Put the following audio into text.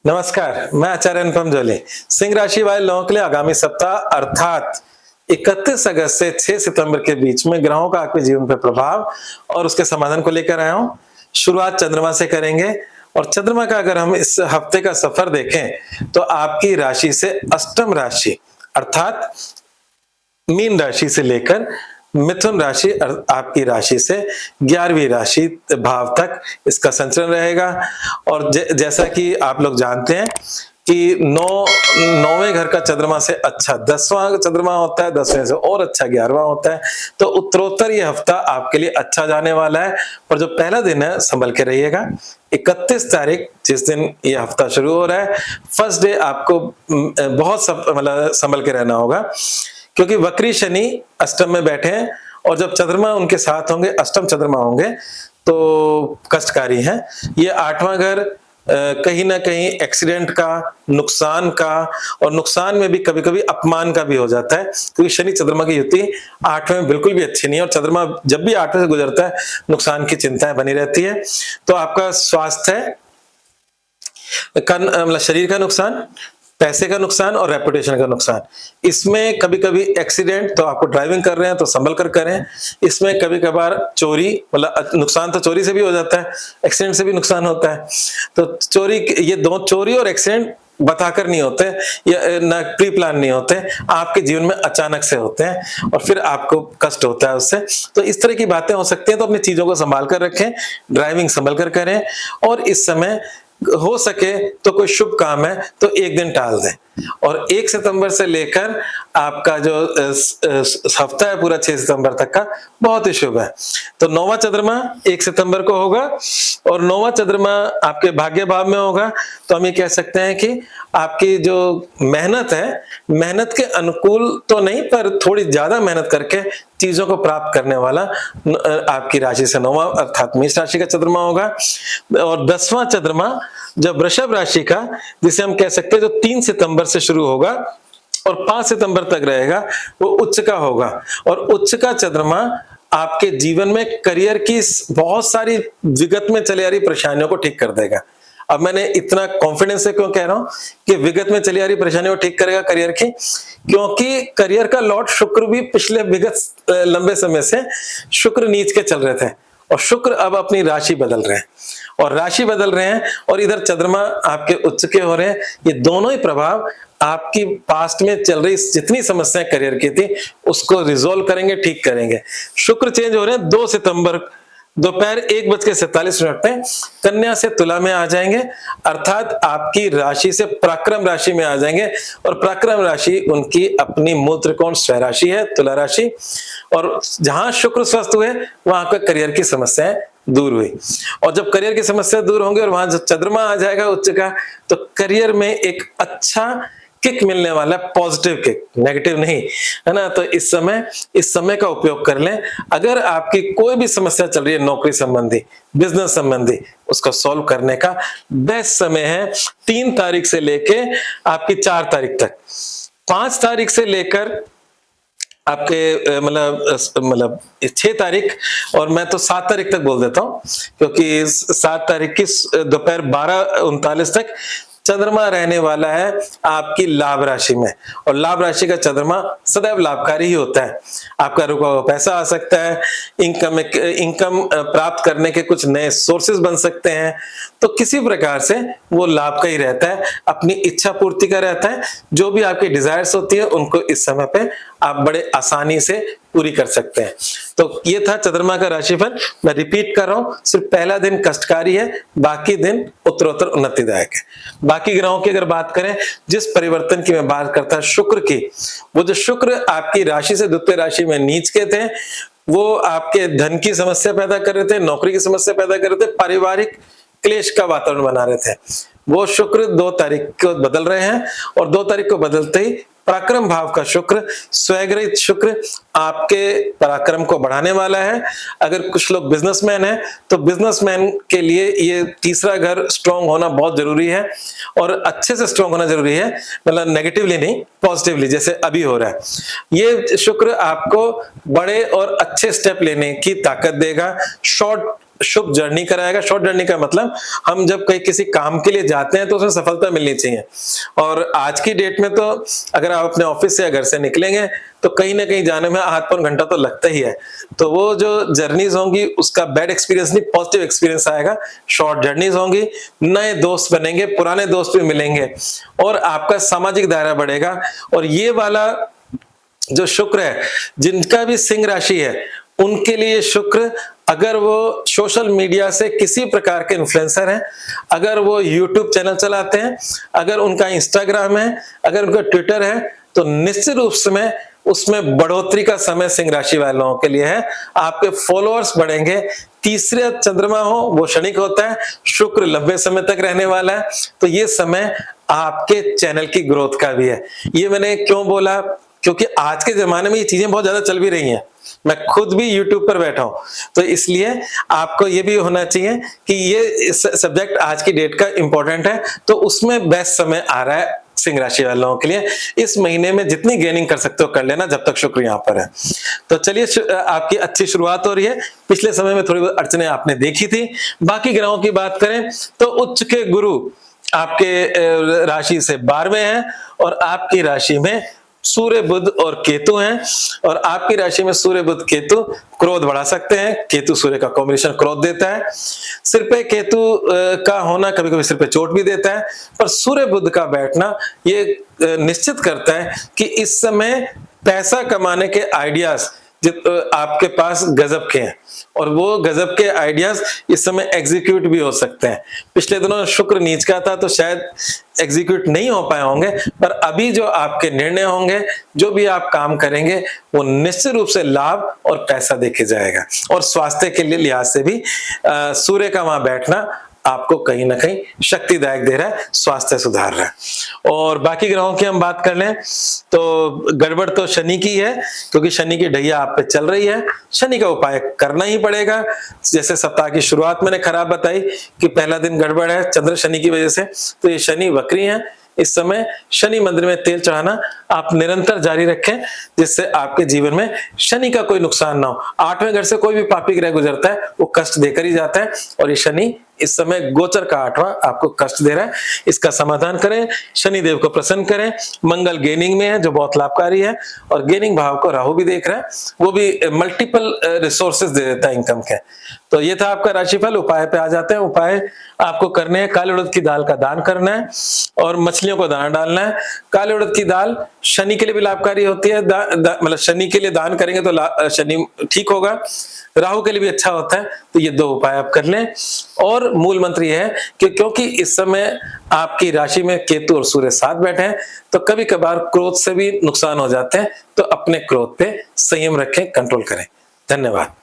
नमस्कार, मैं आचार्य अनुपम जोले। सिंह राशि वाले लोगों के लिए आगामी सप्ताह अर्थात 31 अगस्त से 6 सितंबर के बीच में ग्रहों का आपके जीवन पर प्रभाव और उसके समाधान को लेकर आया हूं। शुरुआत चंद्रमा से करेंगे और चंद्रमा का अगर हम इस हफ्ते का सफर देखें तो आपकी राशि से अष्टम राशि अर्थात मीन राशि से लेकर मिथुन राशि आपकी राशि से 11वीं राशि भाव तक इसका संचलन रहेगा। और जैसा कि आप लोग जानते हैं कि नौवें घर का चंद्रमा से अच्छा 10वां चंद्रमा होता है, 10वें से और अच्छा 11वां होता है। तो उत्तरोत्तर ये हफ्ता आपके लिए अच्छा जाने वाला है। पर जो पहला दिन है संभल के रहिएगा। 31 तारीख जिस दिन ये हफ्ता शुरू हो रहा है, फर्स्ट डे आपको बहुत संभल के रहना होगा, क्योंकि वक्री शनि अष्टम में बैठे हैं और जब चंद्रमा उनके साथ होंगे, अष्टम चंद्रमा होंगे, तो कष्टकारी हैं। ये 8वां घर कहीं ना कहीं एक्सीडेंट का, नुकसान का, और नुकसान में भी कभी कभी अपमान का भी हो जाता है, क्योंकि शनि चंद्रमा की युति 8वें में बिल्कुल भी अच्छी नहीं है और चंद्रमा जब भी 8वें से गुजरता है नुकसान की चिंताएं बनी रहती है। तो आपका स्वास्थ्य मतलब शरीर का नुकसान, पैसे का नुकसान और रेपुटेशन का नुकसान। इसमें कभी कभी एक्सीडेंट, तो आपको ड्राइविंग कर रहे हैं तो संभल कर करें। इसमें कभी कभार चोरी, मतलब नुकसान तो चोरी से भी हो जाता है, एक्सीडेंट से भी नुकसान होता है। तो चोरी, ये दो चोरी और एक्सीडेंट बताकर नहीं होते या ना प्री प्लान नहीं होते, आपके जीवन में अचानक से होते हैं और फिर आपको कष्ट होता है उससे। तो इस तरह की बातें हो सकती हैं, तो अपनी चीजों को संभाल कर रखें, ड्राइविंग संभल कर करें। और इस समय हो सके तो कोई शुभ काम है तो एक दिन टाल दें। और 1 सितंबर से लेकर आपका जो हफ्ता है पूरा 6 सितंबर तक का बहुत ही शुभ है। तो 9वां चंद्रमा 1 सितंबर को होगा और 9वां चंद्रमा आपके भाग्य भाव में होगा। तो हम ये कह सकते हैं कि आपकी जो मेहनत है, मेहनत के अनुकूल तो नहीं, पर थोड़ी ज्यादा मेहनत करके चीजों को प्राप्त करने वाला आपकी राशि से 9वां अर्थात मेष राशि का चंद्रमा होगा। और 10वां चंद्रमा जब वृषभ राशि का, जिसे हम कह सकते हैं जो 3 सितंबर से शुरू होगा और 5 सितंबर तक रहेगा, वो उच्च का होगा। और उच्च का चंद्रमा आपके जीवन में करियर की बहुत सारी विगत में चली आ रही परेशानियों को ठीक कर देगा। अब मैंने इतना कॉन्फिडेंस से क्यों कह रहा हूं कि विगत में चली आ रही परेशानियों को ठीक करेगा करियर की, क्योंकि करियर का लॉर्ड शुक्र भी पिछले विगत लंबे समय से शुक्र नीच के चल रहे थे और शुक्र अब अपनी राशि बदल रहे हैं और राशि बदल रहे हैं और इधर चंद्रमा आपके उच्च के हो रहे हैं। ये दोनों ही प्रभाव आपकी पास्ट में चल रही जितनी समस्याएं करियर की थी उसको रिजोल्व करेंगे, ठीक करेंगे। शुक्र चेंज हो रहे हैं 2 सितंबर दोपहर 1:47 पे कन्या से तुला में आ जाएंगे, अर्थात आपकी राशि से पराक्रम राशि में आ जाएंगे। और पराक्रम राशि उनकी अपनी मूल त्रिकोण स्वय राशि है, तुला राशि। और जहां शुक्र स्वस्थ हुए वहां का करियर की समस्याएं दूर हुई। और जब करियर की समस्या दूर होंगे और वहां जब चंद्रमा आ जाएगा उच्च का, तो करियर में एक अच्छा किक मिलने वाला है, पॉजिटिव किक, नेगेटिव नहीं, है ना। तो इस समय का उपयोग कर लें। अगर आपकी कोई भी समस्या चल रही है नौकरी संबंधी, बिजनेस संबंधी, उसको सॉल्व करने का बेस्ट समय है 3 तारीख से लेके आपकी 4 तारीख तक। 5 तारीख से लेकर आपके मतलब 6 तारीख, और मैं तो 7 तारीख तक बोल देता हूं, क्योंकि 7 तारीख की दोपहर 12:39 तक चंद्रमा रहने वाला है आपकी लाभ राशि में। और लाभ राशि का चंद्रमा सदैव लाभकारी ही होता है। आपका रुका हुआ पैसा आ सकता है, इनकम प्राप्त करने के कुछ नए सोर्सेज बन सकते हैं। तो किसी प्रकार से वो लाभ का ही रहता है, अपनी इच्छा पूर्ति का रहता है। जो भी आपकी डिजायर्स होती है उनको इस समय पे आप बड़े आसानी से पूरी कर सकते हैं। तो ये था चंद्रमा का राशिफल। मैं रिपीट कर रहा हूं, सिर्फ पहला दिन कष्टकारी है, बाकी दिन उत्तरोत्तर उन्नतिदायक है। बाकी ग्रहों की अगर बात करें, जिस परिवर्तन की मैं बात करता शुक्र की, वो जो शुक्र आपकी राशि से द्वितीय राशि में नीच के थे, वो आपके धन की समस्या पैदा कर रहे थे, नौकरी की समस्या पैदा कर रहे थे, पारिवारिक क्लेश का वातावरण बना रहे थे। वो शुक्र 2 तारीख को बदल रहे हैं और 2 तारीख को बदलते ही पराक्रम भाव का शुक्र, स्वयग्रहित शुक्र आपके पराक्रम को बढ़ाने वाला है। अगर कुछ लोग बिजनेसमैन हैं तो बिजनेसमैन के लिए ये तीसरा घर स्ट्रांग होना बहुत जरूरी है और अच्छे से स्ट्रांग होना जरूरी है, मतलब नेगेटिवली नहीं, पॉजिटिवली, जैसे अभी हो रहा है। ये शुक्र आपको बड़े और अच्छे स्टेप लेने की ताकत देगा। शॉर्ट शुभ जर्नी कराएगा। शॉर्ट जर्नी का मतलब हम जब कहीं किसी काम के लिए जाते हैं तो उसमें सफलता मिलनी चाहिए। और आज की डेट में तो अगर आप अपने ऑफिस से या घर से निकलेंगे तो कहीं ना कहीं जाने में आध पौन घंटा तो लगता ही है। तो वो जो जर्नीज होंगी उसका बैड एक्सपीरियंस नहीं, पॉजिटिव एक्सपीरियंस आएगा। शॉर्ट जर्नीज होंगी, नए दोस्त बनेंगे, पुराने दोस्त भी मिलेंगे और आपका सामाजिक दायरा बढ़ेगा। और ये वाला जो शुक्र है, जिनका भी सिंह राशि है उनके लिए शुक्र, अगर वो सोशल मीडिया से किसी प्रकार के इन्फ्लुएंसर हैं, अगर वो यूट्यूब चैनल चलाते हैं, अगर उनका इंस्टाग्राम है, अगर उनका ट्विटर है, तो निश्चित रूप से उसमें बढ़ोतरी का समय सिंह राशि वालों के लिए है। आपके फॉलोअर्स बढ़ेंगे। तीसरे चंद्रमा हो वो शनि का होता है, शुक्र लंबे समय तक रहने वाला है, तो ये समय आपके चैनल की ग्रोथ का भी है। ये मैंने क्यों बोला, क्योंकि आज के जमाने में ये चीजें बहुत ज्यादा चल भी रही हैं। मैं खुद भी YouTube पर बैठा हूं, तो इसलिए आपको ये भी होना चाहिए कि ये सब्जेक्ट आज की डेट का इंपॉर्टेंट है, तो उसमें बेस्ट समय आ रहा है सिंह राशि वालों के लिए। इस महीने में जितनी गेनिंग कर सकते हो कर लेना, जब तक शुक्र यहाँ पर है। तो चलिए, आपकी अच्छी शुरुआत हो रही है। पिछले समय में थोड़ी बहुत अड़चने आपने देखी थी। बाकी ग्रहों की बात करें तो उच्च के गुरु आपके राशि से 12वें हैं और आपकी राशि में सूर्य बुध और केतु हैं। और आपकी राशि में सूर्य बुध केतु क्रोध बढ़ा सकते हैं। केतु सूर्य का कॉम्बिनेशन क्रोध देता है। सिर पे केतु का होना कभी कभी सिर पे चोट भी देता है, पर सूर्य बुध का बैठना ये निश्चित करता है कि इस समय पैसा कमाने के आइडियाज आपके पास गजब के हैं और वो गजब के आइडियाज इस समय एग्जीक्यूट भी हो सकते हैं। पिछले दिनों शुक्र नीच का था तो शायद एग्जीक्यूट नहीं हो पाए होंगे, पर अभी जो आपके निर्णय होंगे, जो भी आप काम करेंगे, वो निश्चित रूप से लाभ और पैसा देखे जाएगा। और स्वास्थ्य के लिए लिहाज से भी सूर्य का वहां बैठना आपको कहीं ना कहीं शक्तिदायक दे रहा है, स्वास्थ्य सुधार रहा है। और बाकी ग्रहों की हम बात कर लें तो गड़बड़ तो शनि की है, क्योंकि शनि की ढैया आप पे चल रही है। शनि का उपाय करना ही पड़ेगा। जैसे सप्ताह की शुरुआत मैंने खराब बताई कि पहला दिन गड़बड़ है चंद्र शनि की वजह से, तो ये शनि वक्री है। इस समय शनि मंदिर में तेल चढ़ाना आप निरंतर जारी रखें, जिससे आपके जीवन में शनि का कोई नुकसान ना हो। 8वें घर से कोई भी पापी ग्रह गुजरता है वो कष्ट देकर ही जाता है, और ये शनि इस समय गोचर का 8वां आपको कष्ट दे रहा है। इसका समाधान करें, शनि देव को प्रसन्न करें। मंगल गेनिंग में है जो बहुत लाभकारी है, और गेनिंग भाव को राहु भी देख रहा है, वो भी मल्टीपल रिसोर्सेज दे देता है इनकम के। तो ये था आपका राशिफल। उपाय पे आ जाते हैं। उपाय आपको करने हैं, काले उड़द की दाल का दान करना है और मछलियों को दाना डालना है। काले उड़द की दाल शनि के लिए भी लाभकारी होती है, मतलब शनि के लिए दान करेंगे तो शनि ठीक होगा, राहु के लिए भी अच्छा होता है। तो ये 2 उपाय आप कर लें। और मूल मंत्र ये है कि क्योंकि इस समय आपकी राशि में केतु और सूर्य साथ बैठे हैं, तो कभी कभार क्रोध से भी नुकसान हो जाते हैं, तो अपने क्रोध पे संयम रखें, कंट्रोल करें। धन्यवाद।